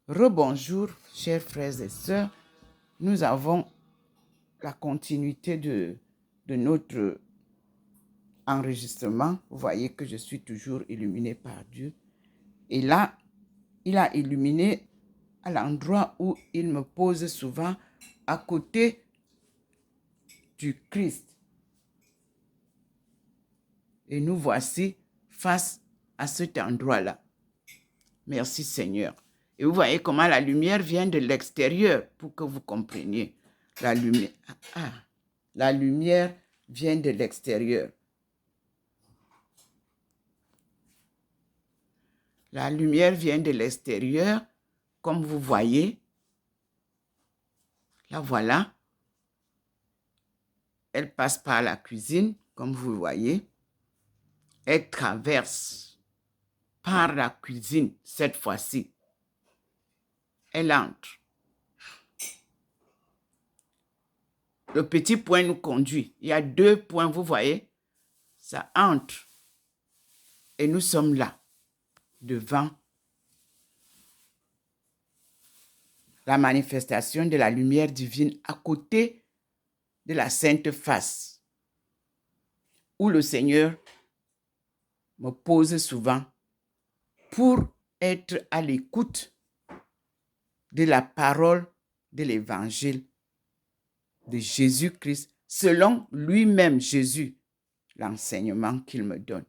Rebonjour, chers frères et sœurs. Nous avons la continuité de notre enregistrement. Vous voyez que je suis toujours illuminé par Dieu. Et là, il a illuminé à l'endroit où il me pose souvent à côté du Christ. Et nous voici face à cet endroit-là. Merci Seigneur. Et vous voyez comment la lumière vient de l'extérieur pour que vous compreniez. La lumière vient de l'extérieur. La lumière vient de l'extérieur, comme vous voyez. Là, voilà. Elle passe par la cuisine, comme vous voyez. Elle traverse par la cuisine, cette fois-ci. Elle entre. Le petit point nous conduit. Il y a 2 points, vous voyez. Ça entre. Et nous sommes là, devant la manifestation de la lumière divine à côté de la Sainte Face, où le Seigneur me pose souvent pour être à l'écoute de la parole de l'Évangile de Jésus-Christ, selon lui-même Jésus, l'enseignement qu'il me donne.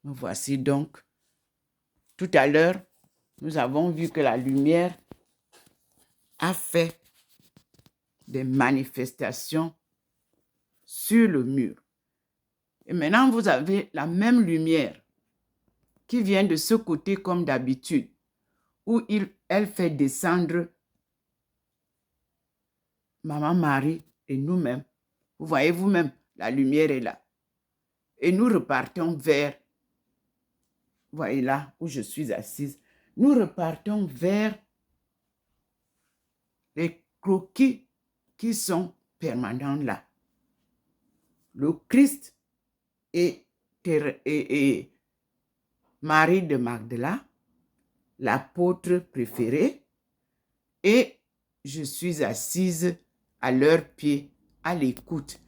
Me voici donc. Tout à l'heure, nous avons vu que la lumière a fait des manifestations sur le mur. Et maintenant, vous avez la même lumière qui vient de ce côté comme d'habitude, où elle fait descendre Maman Marie et nous-mêmes. Vous voyez vous-même, la lumière est là. Et nous repartons vers, vous voyez là où je suis assise, nous repartons vers les croquis qui sont permanents là. Le Christ et Marie de Magdala, l'apôtre préféré, et je suis assise à leurs pieds, à l'écoute.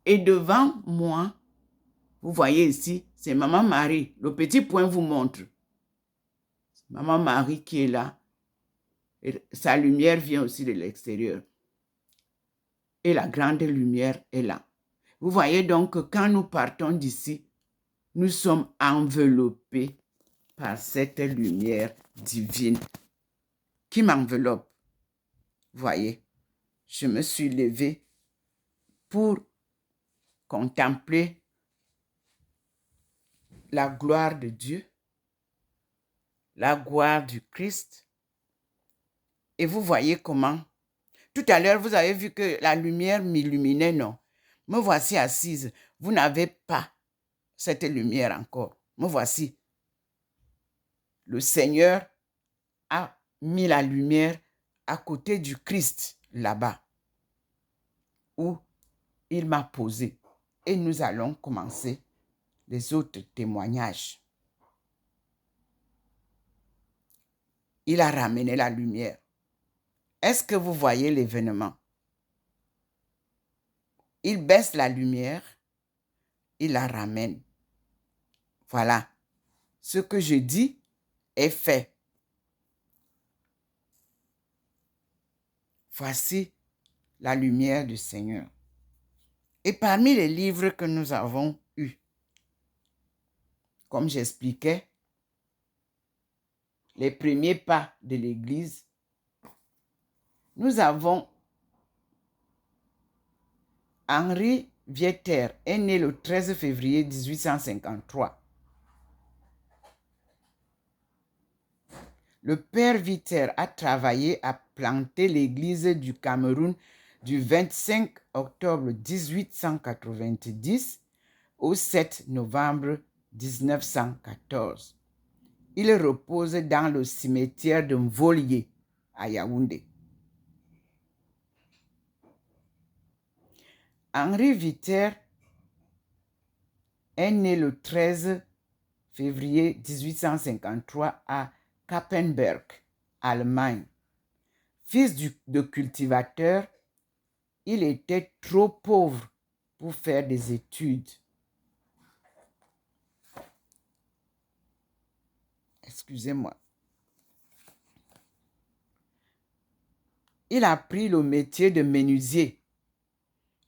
Et devant moi, vous voyez ici, c'est Maman Marie. Le petit point vous montre. Maman Marie qui est là. Et sa lumière vient aussi de l'extérieur. Et la grande lumière est là. Vous voyez donc que quand nous partons d'ici, nous sommes enveloppés par cette lumière divine qui m'enveloppe. Vous voyez, je me suis levée pour contempler la gloire de Dieu, la gloire du Christ. Et vous voyez comment, tout à l'heure, vous avez vu que la lumière m'illuminait, non? Me voici assise. Vous n'avez pas cette lumière encore. Me voici. Le Seigneur a mis la lumière à côté du Christ, là-bas, où il m'a posé. Et nous allons commencer les autres témoignages. Il a ramené la lumière. Est-ce que vous voyez l'événement? Il baisse la lumière, il la ramène. Voilà. Ce que je dis est fait. Voici la lumière du Seigneur. Et parmi les livres que nous avons eus, comme j'expliquais, les premiers pas de l'Église, nous avons Henri Vieter, est né le 13 février 1853. Le père Vieter a travaillé à planter l'église du Cameroun du 25 octobre 1890 au 7 novembre 1914. Il repose dans le cimetière de Mvolié à Yaoundé. Henri Vieter est né le 13 février 1853 à Kappenberg, Allemagne. Fils de cultivateur, il était trop pauvre pour faire des études. Excusez-moi. Il a pris le métier de menuisier,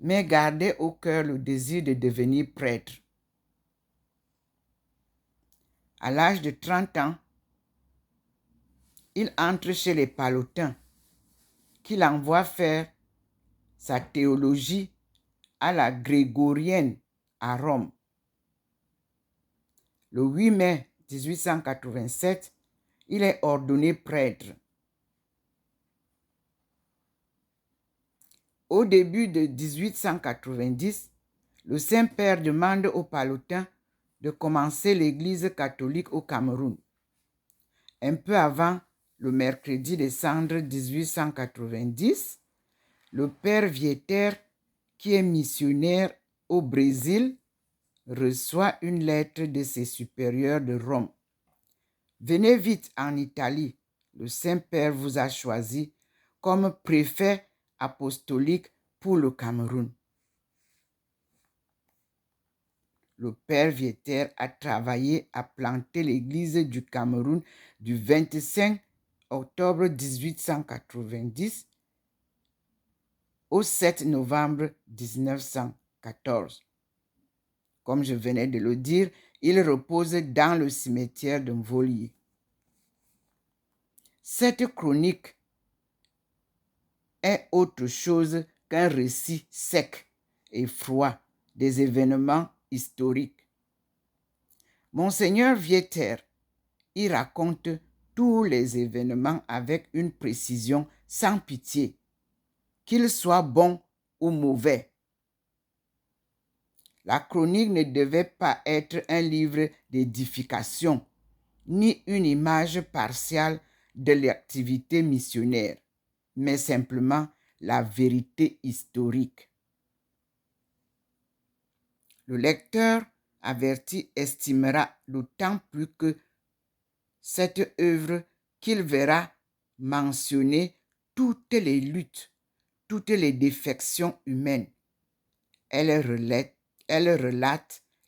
mais gardait au cœur le désir de devenir prêtre. À l'âge de 30 ans, il entre chez les Pallottins, qu'il envoie faire sa théologie à la grégorienne à Rome. Le 8 mai 1887, il est ordonné prêtre. Au début de 1890, le Saint-Père demande aux Pallottins de commencer l'Église catholique au Cameroun. Un peu avant le mercredi de Cendres 1890, le Père Vieter, qui est missionnaire au Brésil, reçoit une lettre de ses supérieurs de Rome. Venez vite en Italie, le Saint-Père vous a choisi comme préfet apostolique pour le Cameroun. Le Père Vieter a travaillé à planter l'église du Cameroun du 25 octobre 1890 au 7 novembre 1914. Comme je venais de le dire, il repose dans le cimetière de Mvolier. Cette chronique est autre chose qu'un récit sec et froid des événements historiques. Monseigneur Vieter y raconte tous les événements avec une précision sans pitié, qu'ils soient bons ou mauvais. La chronique ne devait pas être un livre d'édification, ni une image partiale de l'activité missionnaire, mais simplement la vérité historique. Le lecteur averti estimera d'autant plus que cette œuvre qu'il verra mentionner toutes les luttes, toutes les défections humaines. Elle relate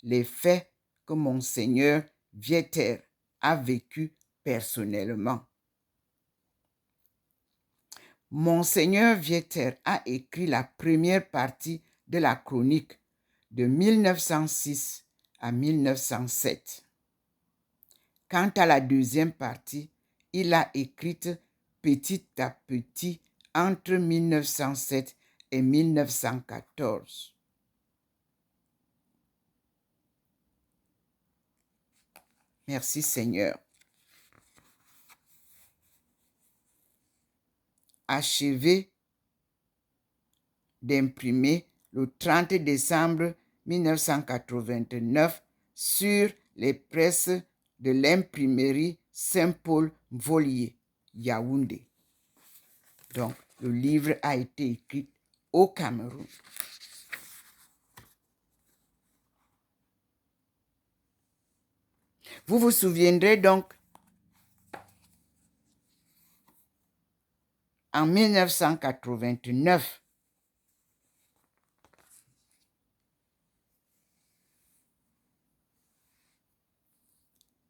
les faits que Monseigneur Vieter a vécu personnellement. Monseigneur Vieter a écrit la première partie de la chronique de 1906 à 1907. Quant à la deuxième partie, il l'a écrite petit à petit entre 1907 et 1914. Merci Seigneur. Achevé d'imprimer le 30 décembre 1989 sur les presses de l'imprimerie Saint-Paul Mvolier, Yaoundé. Donc, le livre a été écrit au Cameroun. Vous vous souviendrez donc, en 1989,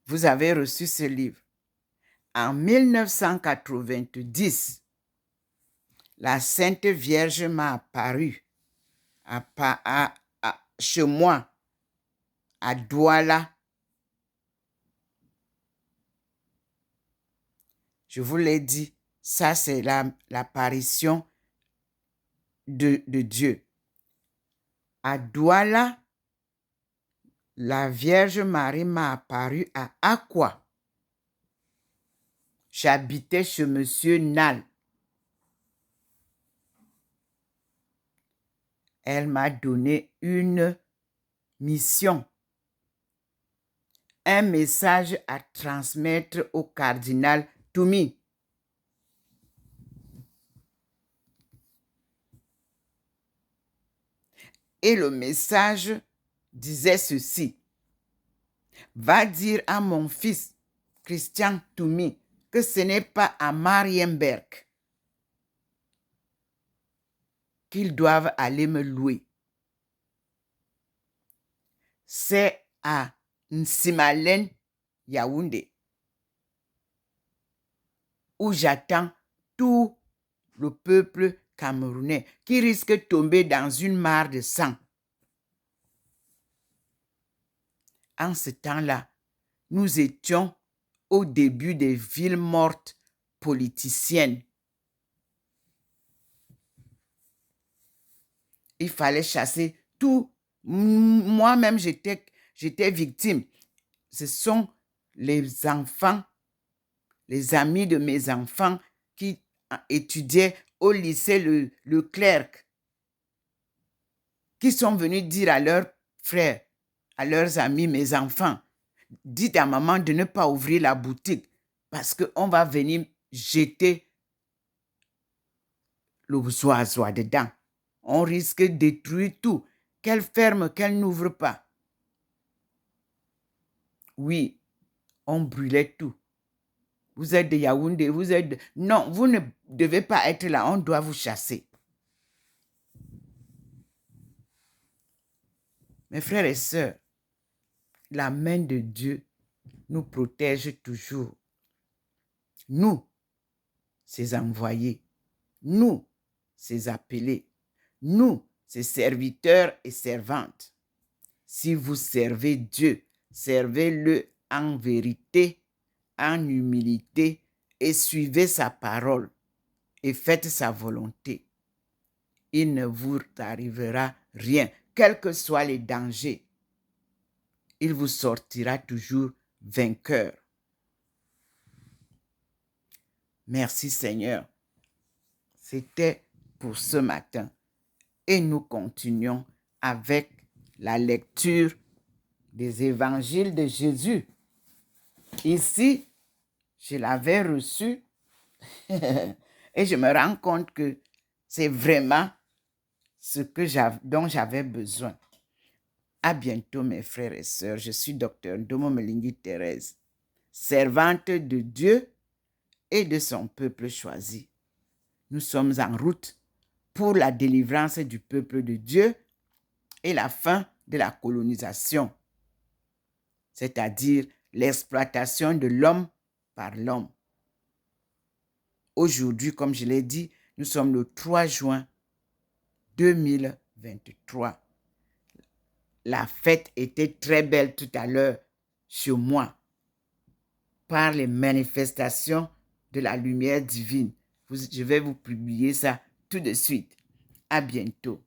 vous avez reçu ce livre. En 1990, la Sainte Vierge m'a apparu chez moi, à Douala. Je vous l'ai dit, ça c'est l'apparition de Dieu. À Douala, la Vierge Marie m'a apparu à Aqua. J'habitais chez Monsieur Nal. Elle m'a donné une mission, un message à transmettre au cardinal Toumi. Et le message disait ceci: va dire à mon fils Christian Toumi que ce n'est pas à Marienberg qu'ils doivent aller me louer. C'est à Nsimalen, Yaoundé, où j'attends tout le peuple camerounais qui risque de tomber dans une mare de sang. En ce temps-là, nous étions au début des villes mortes politiciennes. Il fallait chasser tout. Moi-même, j'étais victime. Ce sont les enfants, les amis de mes enfants qui étudiaient au lycée Leclerc, qui sont venus dire à leurs frères, à leurs amis, mes enfants, dites à maman de ne pas ouvrir la boutique parce qu'on va venir jeter le zoazoa dedans. On risque de détruire tout. Qu'elle ferme, qu'elle n'ouvre pas. Oui, on brûlait tout. Vous êtes de Yaoundé, vous êtes de... Non, vous ne devez pas être là, on doit vous chasser. Mes frères et sœurs, la main de Dieu nous protège toujours. Nous, ses envoyés, nous, ses appelés, nous, ses serviteurs et servantes. Si vous servez Dieu, servez-le en vérité, en humilité, et suivez sa parole et faites sa volonté. Il ne vous arrivera rien, quels que soient les dangers. Il vous sortira toujours vainqueur. Merci Seigneur. C'était pour ce matin. Et nous continuons avec la lecture des évangiles de Jésus. Ici, je l'avais reçu et je me rends compte que c'est vraiment ce dont j'avais besoin. À bientôt mes frères et sœurs. Je suis Dr Ndomo Melingi Thérèse, servante de Dieu et de son peuple choisi. Nous sommes en route pour la délivrance du peuple de Dieu et la fin de la colonisation, c'est-à-dire l'exploitation de l'homme par l'homme. Aujourd'hui, comme je l'ai dit, nous sommes le 3 juin 2023. La fête était très belle tout à l'heure chez moi par les manifestations de la lumière divine. Je vais vous publier ça tout de suite. À bientôt.